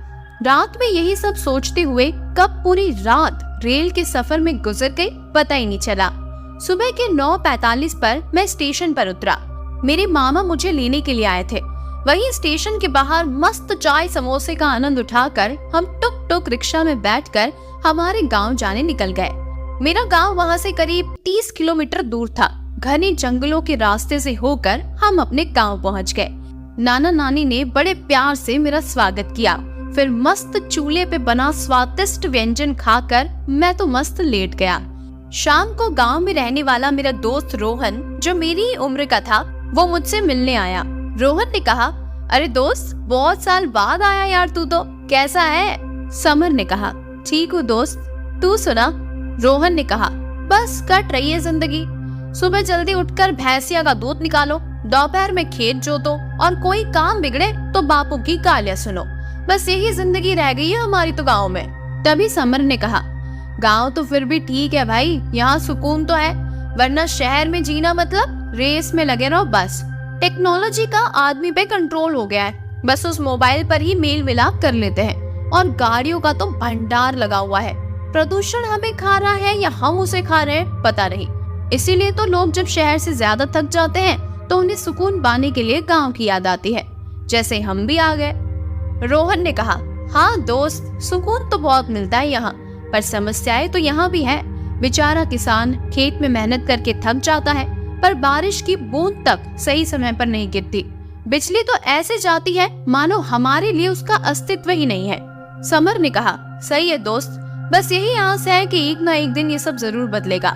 रात में यही सब सोचते हुए कब पूरी रात रेल के सफर में गुजर गई पता ही नहीं चला। सुबह के 9:45 पर मैं स्टेशन पर उतरा। मेरे मामा मुझे लेने के लिए आए थे। वहीं स्टेशन के बाहर मस्त चाय समोसे का आनंद उठाकर हम टुक टुक रिक्शा में बैठकर हमारे गांव जाने निकल गए। मेरा गांव वहां से करीब 30 किलोमीटर दूर था। घने जंगलों के रास्ते से होकर हम अपने गांव पहुंच गए। नाना नानी ने बड़े प्यार से मेरा स्वागत किया। फिर मस्त चूल्हे पे बना स्वादिष्ट व्यंजन खाकर मैं तो मस्त लेट गया। शाम को गांव में रहने वाला मेरा दोस्त रोहन, जो मेरी ही उम्र का था, वो मुझसे मिलने आया। रोहन ने कहा, अरे दोस्त, बहुत साल बाद आया यार तू तो, कैसा है? समर ने कहा, ठीक हूँ दोस्त, तू सुना? रोहन ने कहा, बस कट रही है जिंदगी। सुबह जल्दी उठकर भैंसिया का दूध निकालो, दोपहर में खेत जोतो और कोई काम बिगड़े तो बापू की गालियां सुनो। बस यही जिंदगी रह गई है हमारी तो गांव में। तभी समर ने कहा, गांव तो फिर भी ठीक है भाई, यहाँ सुकून तो है, वरना शहर में जीना मतलब रेस में लगे रहो बस। टेक्नोलॉजी का आदमी पे कंट्रोल हो गया है, बस उस मोबाइल पर ही मेल मिलाप कर लेते हैं और गाड़ियों का तो भंडार लगा हुआ है। प्रदूषण हमें खा रहा है या हम उसे खा रहे हैं पता नहीं। इसीलिए तो लोग जब शहर से ज्यादा थक जाते हैं तो उन्हें सुकून पाने के लिए गांव की याद आती है, जैसे हम भी आ गए। रोहन ने कहा, हाँ दोस्त, सुकून तो बहुत मिलता है यहाँ, पर समस्याएं तो यहाँ भी है। बेचारा किसान खेत में मेहनत करके थक जाता है, पर बारिश की बूंद तक सही समय पर नहीं गिरती। बिजली तो ऐसे जाती है मानो हमारे लिए उसका अस्तित्व ही नहीं है। समर ने कहा, सही है दोस्त, बस यही आस है कि एक ना एक दिन ये सब जरूर बदलेगा।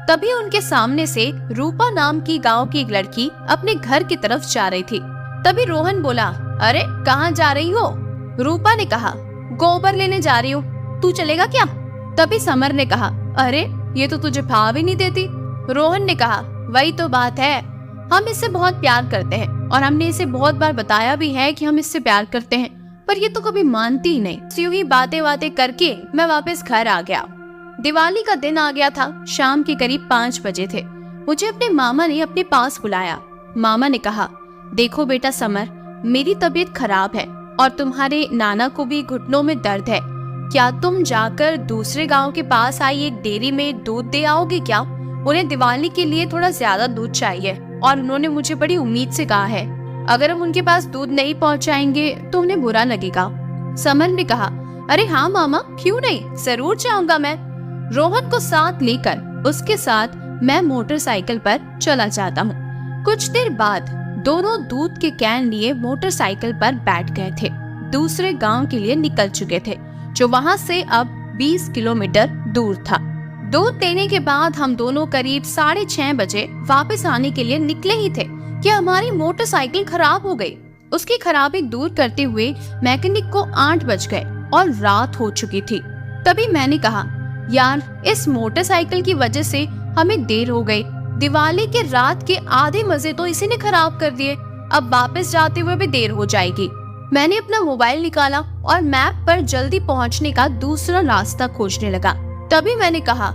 तभी उनके सामने से रूपा नाम की गांव की एक लड़की अपने घर की तरफ जा रही थी। तभी रोहन बोला, अरे कहाँ जा रही हो? रूपा ने कहा, गोबर लेने जा रही हूँ, तू चलेगा क्या? तभी समर ने कहा, अरे ये तो तुझे भाव ही नहीं देती। रोहन ने कहा, वही तो बात है, हम इससे बहुत प्यार करते हैं और हमने इसे बहुत बार बताया भी है कि हम इससे प्यार करते हैं, पर ये तो कभी मानती ही नहीं। यूं ही बातें करके मैं वापस घर आ गया। दिवाली का दिन आ गया था। शाम के करीब 5 बजे थे। मुझे अपने मामा ने अपने पास बुलाया। मामा ने कहा, देखो बेटा समर, मेरी तबीयत खराब है और तुम्हारे नाना को भी घुटनों में दर्द है। क्या तुम जाकर दूसरे गांव के पास आई एक डेयरी में दूध दे आओगे क्या? उन्हें दिवाली के लिए थोड़ा ज्यादा दूध चाहिए और उन्होंने मुझे बड़ी उम्मीद से कहा है। अगर हम उनके पास दूध नहीं पहुंचाएंगे तो उन्हें बुरा लगेगा। समर ने कहा, अरे हाँ मामा, क्यों नहीं, जरूर जाऊंगा मैं। रोहन को साथ लेकर उसके साथ मैं मोटरसाइकिल पर चला जाता हूँ। कुछ देर बाद दोनों दूध के कैन लिए मोटरसाइकिल पर बैठ गए थे। दूसरे गांव के लिए निकल चुके थे, जो वहां से अब 20 किलोमीटर दूर था। दूध देने के बाद हम दोनों करीब 6:30 बजे वापस आने के लिए निकले ही थे कि हमारी मोटरसाइकिल खराब हो गई। उसकी खराबी दूर करते हुए मैकेनिक को 8 बज गए और रात हो चुकी थी। तभी मैंने कहा, यार इस मोटरसाइकिल की वजह से हमें देर हो गई। दिवाली के रात के आधे मजे तो इसी ने खराब कर दिए। अब वापस जाते हुए भी देर हो जाएगी। मैंने अपना मोबाइल निकाला और मैप पर जल्दी पहुंचने का दूसरा रास्ता खोजने लगा। तभी मैंने कहा,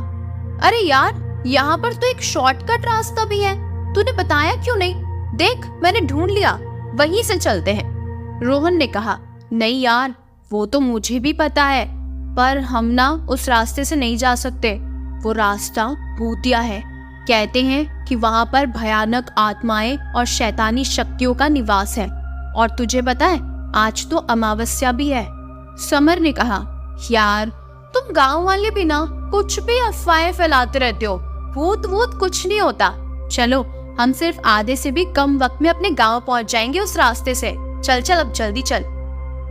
अरे यार, यहाँ पर तो एक शॉर्टकट रास्ता भी है, तूने बताया क्यों नहीं? देख, मैंने ढूंढ लिया, वहीं से चलते हैं। रोहन ने कहा, नहीं यार, वो तो मुझे भी पता है, पर हम ना उस रास्ते से नहीं जा सकते। वो रास्ता भूतिया है। कहते हैं कि वहाँ पर भयानक आत्माएं और शैतानी शक्तियों का निवास है। और तुझे पता है, आज तो अमावस्या भी है। समर ने कहा, यार तुम गांव वाले भी ना कुछ भी अफवाहें फैलाते रहते हो। भूत वूत कुछ नहीं होता। चलो, हम सिर्फ आधे से भी कम वक्त में अपने गांव पहुंच जाएंगे उस रास्ते से। चल चल, अब जल्दी चल।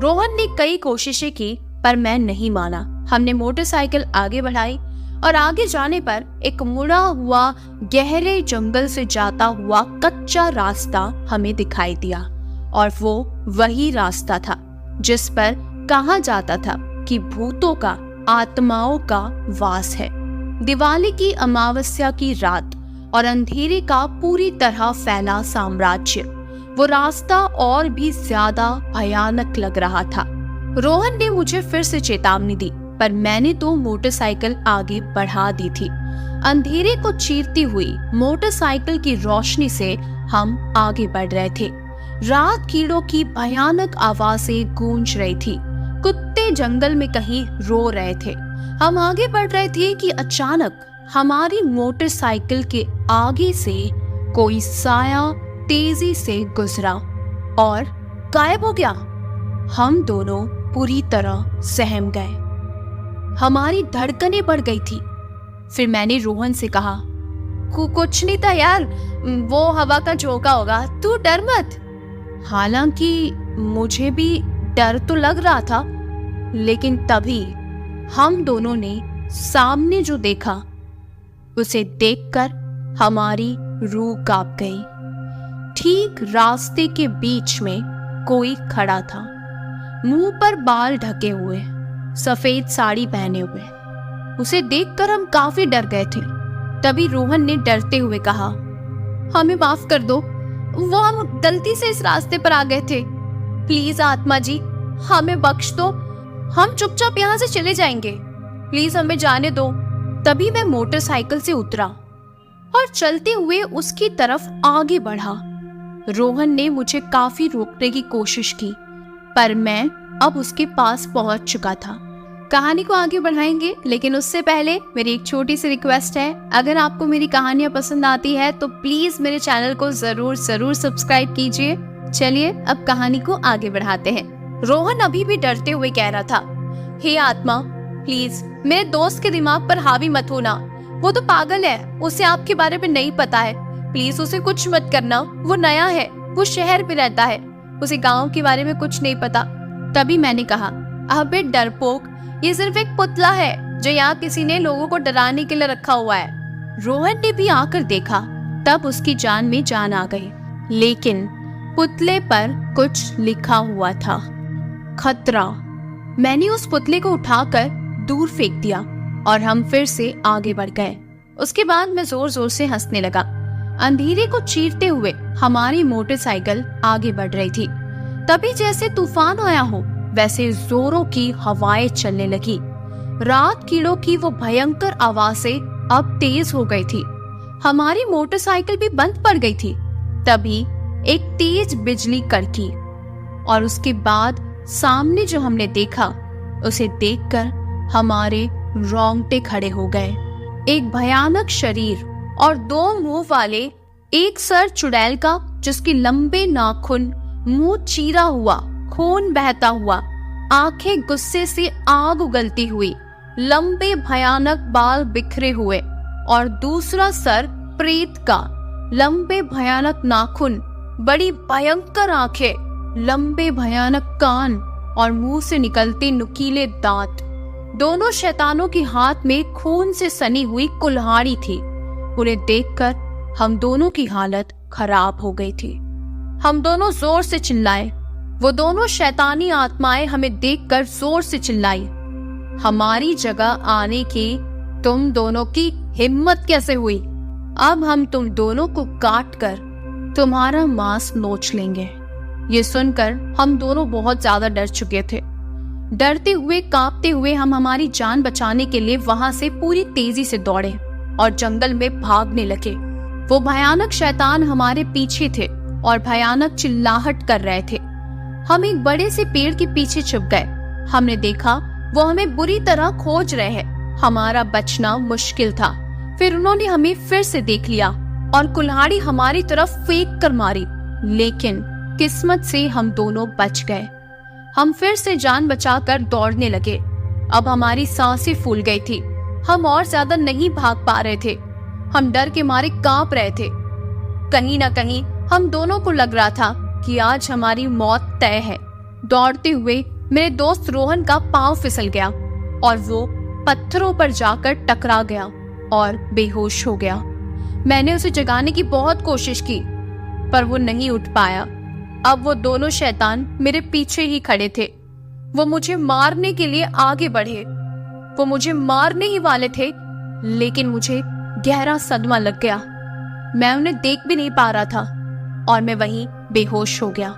रोहन ने कई कोशिशें की पर मैं नहीं माना। हमने मोटरसाइकिल आगे बढ़ाई और आगे जाने पर एक मुड़ा हुआ गहरे जंगल से जाता हुआ कच्चा रास्ता हमें दिखाई दिया। और वो वही रास्ता था जिस पर कहा जाता था कि भूतों का, आत्माओं का वास है। दिवाली की अमावस्या की रात और अंधेरे का पूरी तरह फैला साम्राज्य। वो रास्ता और भी ज्यादा भयानक लग रहा था। रोहन ने मुझे फिर से चेतावनी दी, पर मैंने तो मोटरसाइकिल आगे बढ़ा दी थी। अंधेरे को चीरती हुई मोटरसाइकिल की रोशनी से हम आगे बढ़ रहे थे। रात कीड़ों की भयानक आवाजें गूंज रही थी। कुत्ते जंगल में कहीं रो रहे थे। हम आगे बढ़ रहे थे कि अचानक हमारी मोटरसाइकिल के आगे से कोई साया तेजी से गुजरा और गायब हो गया। हम दोनों पूरी तरह सहम गए। हमारी धड़कनें बढ़ गई थी। फिर मैंने रोहन से कहा, कुछ नहीं था यार, वो हवा का झोंका होगा, तू डर मत। हालांकि मुझे भी डर तो लग रहा था, लेकिन तभी हम दोनों ने सामने जो देखा उसे देखकर हमारी रूह कांप गई। ठीक रास्ते के बीच में कोई खड़ा था, मुंह पर बाल ढके हुए, सफेद साड़ी पहने हुए। उसे देखकर हम काफी डर गए थे। तभी रोहन ने डरते हुए कहा, हमें माफ कर दो, वो हम गलती से इस रास्ते पर आ गए थे। प्लीज आत्मा जी, हमें बख्श दो, हम चुपचाप यहाँ से चले जाएंगे, प्लीज हमें जाने दो। तभी मैं मोटरसाइकिल से उतरा और चलते हुए उसकी तरफ आगे बढ़ा। रोहन ने मुझे काफी रोकने की कोशिश की, पर मैं अब उसके पास पहुंच चुका था। कहानी को आगे बढ़ाएंगे, लेकिन उससे पहले मेरी एक छोटी सी रिक्वेस्ट है। अगर आपको मेरी कहानियां पसंद आती है तो प्लीज मेरे चैनल को जरूर सब्सक्राइब कीजिए। चलिए अब कहानी को आगे बढ़ाते हैं। रोहन अभी भी डरते हुए कह रहा था, हे आत्मा, प्लीज मेरे दोस्त के दिमाग पर हावी मत होना। वो तो पागल है, उसे आपके बारे में नहीं पता है। प्लीज उसे कुछ मत करना, वो नया है, वो शहर में रहता है, उसे गांव के बारे में कुछ नहीं पता। तभी मैंने कहा, अबे डरपोक, ये सिर्फ एक पुतला है जो यहाँ किसी ने लोगों को डराने के लिए रखा हुआ है। रोहन ने भी आकर देखा, तब उसकी जान में जान आ गई। लेकिन पुतले पर कुछ लिखा हुआ था, खतरा। मैंने उस पुतले को उठाकर दूर फेंक दिया और हम फिर से आगे बढ़ गए। उसके बाद मैं जोर जोर से हंसने लगा। अंधेरे को चीरते हुए हमारी मोटरसाइकिल आगे बढ़ रही थी। तभी जैसे तूफान आया हो वैसे जोरों की हवाएं चलने लगी। रात कीड़ों की वो भयंकर आवाजें अब तेज हो गई थी। हमारी मोटरसाइकिल भी बंद पड़ गई थी। तभी एक तेज बिजली कड़की और उसके बाद सामने जो हमने देखा उसे देखकर हमारे रोंगटे खड़े हो गए। एक भयानक शरीर और 2 मुंह वाले एक सर चुड़ैल का, जिसके लंबे नाखून, मुंह चीरा हुआ, खून बहता हुआ, आंखें गुस्से से आग उगलती हुई, लंबे भयानक बाल बिखरे हुए, और दूसरा सर प्रेत का, लंबे भयानक नाखून, बड़ी भयंकर आंखें, लंबे भयानक कान और मुंह से निकलते नुकीले दांत। दोनों शैतानों के हाथ में खून से सनी हुई कुल्हाड़ी थी। उन्हें देखकर हम दोनों की हालत खराब हो गई थी। हम दोनों जोर से चिल्लाए। वो दोनों शैतानी आत्माएं हमें देखकर जोर से चिल्लाई, हमारी जगह आने की तुम दोनों की हिम्मत कैसे हुई? अब हम तुम दोनों को काट कर तुम्हारा मांस नोच लेंगे। ये सुनकर हम दोनों बहुत ज्यादा डर चुके थे। डरते हुए, कांपते हुए हम हमारी जान बचाने के लिए वहां से पूरी तेजी से दौड़े और जंगल में भागने लगे। वो भयानक शैतान हमारे पीछे थे और भयानक चिल्लाहट कर रहे थे। हम एक बड़े से पेड़ के पीछे छुप गए। हमने देखा वो हमें बुरी तरह खोज रहे हैं। हमारा बचना मुश्किल था। फिर उन्होंने हमें फिर से देख लिया और कुल्हाड़ी हमारी तरफ फेंक कर मारी, लेकिन किस्मत से हम दोनों बच गए। हम फिर से जान बचाकर दौड़ने लगे। अब हमारी सांसें फूल गई थी। हम और ज्यादा नहीं भाग पा रहे थे। हम डर के मारे कांप रहे थे। कहीं ना कहीं हम दोनों को लग रहा था कि आज हमारी मौत तय है। दौड़ते हुए मेरे दोस्त रोहन का पांव फिसल गया और वो पत्थरों पर जाकर टकरा गया और बेहोश हो गया। मैंने उसे जगाने की बहुत कोशिश की, पर वो नहीं उठ पाया। अब वो दोनों शैतान मेरे पीछे ही खड़े थे। वो मुझे मारने के लिए आगे बढ़े। वो मुझे मारने ही वाले थे, लेकिन मुझे गहरा सदमा लग गया। मैं उन्हें देख भी नहीं पा रहा था और मैं वहीं बेहोश हो गया।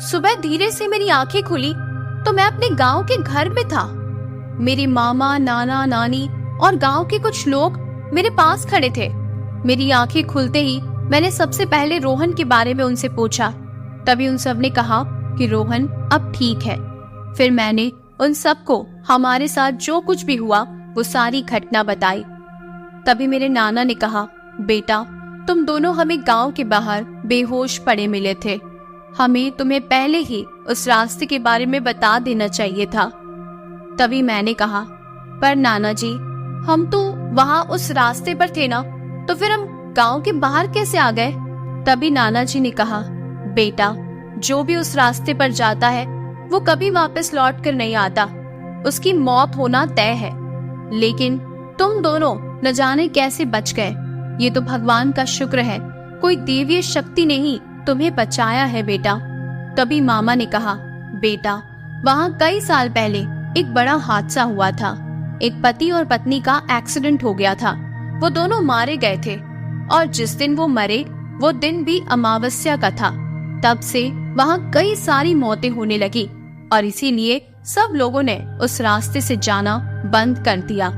सुबह धीरे से मेरी आंखें खुली तो मैं अपने गांव के घर में था। मेरी मामा, नाना, नानी और गांव के कुछ लोग मेरे पास खड़े थे। मेरी आंखें खुलते ही मैंने सबसे पहले रोहन के बारे में उनसे पूछा। तभी उन सब ने कहा कि रोहन अब ठीक है। फिर मैंने उन सबको हमारे साथ जो कुछ भी हुआ वो सारी घटना बताई। तभी मेरे नाना ने कहा, बेटा तुम दोनों हमें गांव के बाहर बेहोश पड़े मिले थे। हमें तुम्हें पहले ही उस रास्ते के बारे में बता देना चाहिए था। तभी मैंने कहा, पर नाना जी हम तो वहां उस रास्ते पर थे ना, तो फिर हम गांव के बाहर कैसे आ गए? तभी नाना जी ने कहा, बेटा जो भी उस रास्ते पर जाता है वो कभी वापस लौट कर नहीं आता। उसकी मौत होना तय है। लेकिन तुम दोनों न जाने कैसे बच गए। ये तो भगवान का शुक्र है, कोई देवीय शक्ति ने ही तुम्हें बचाया है बेटा। तभी मामा ने कहा, बेटा वहाँ कई साल पहले एक बड़ा हादसा हुआ था। एक पति और पत्नी का एक्सीडेंट हो गया था। वो दोनों मारे गए थे और जिस दिन वो मरे वो दिन भी अमावस्या का था। तब से वहाँ कई सारी मौतें होने लगी और इसीलिए सब लोगों ने उस रास्ते से जाना बंद कर दिया।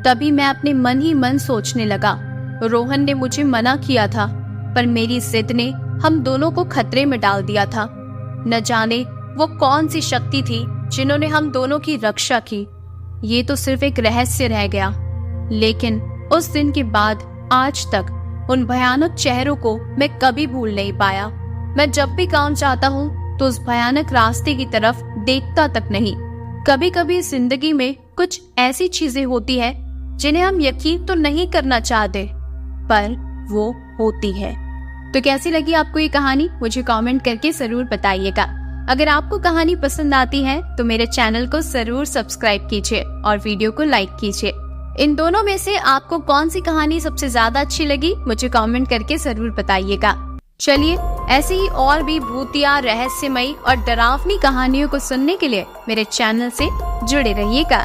तभी मैं अपने मन ही मन सोचने लगा, रोहन ने मुझे मना किया था, पर मेरी जिद ने हम दोनों को खतरे में डाल दिया था। न जाने वो कौन सी शक्ति थी जिन्होंने हम दोनों की रक्षा की। ये तो सिर्फ एक रहस्य रह गया। लेकिन उस दिन के बाद आज तक उन भयानक चेहरों को मैं कभी भूल नहीं पाया। मैं जब भी गांव जाता हूँ तो उस भयानक रास्ते की तरफ देखता तक नहीं। कभी कभी जिंदगी में कुछ ऐसी चीजें होती है जिन्हें हम यकीन तो नहीं करना चाहते, पर वो होती है। तो कैसी लगी आपको ये कहानी, मुझे कमेंट करके जरूर बताइएगा। अगर आपको कहानी पसंद आती है तो मेरे चैनल को जरूर सब्सक्राइब कीजिए और वीडियो को लाइक कीजिए। इन दोनों में से आपको कौन सी कहानी सबसे ज्यादा अच्छी लगी, मुझे कमेंट करके जरूर बताइएगा। चलिए ऐसे ही और भी भूतिया, रहस्यमयी और डरावनी कहानियों को सुनने के लिए मेरे चैनल से जुड़े रहिएगा।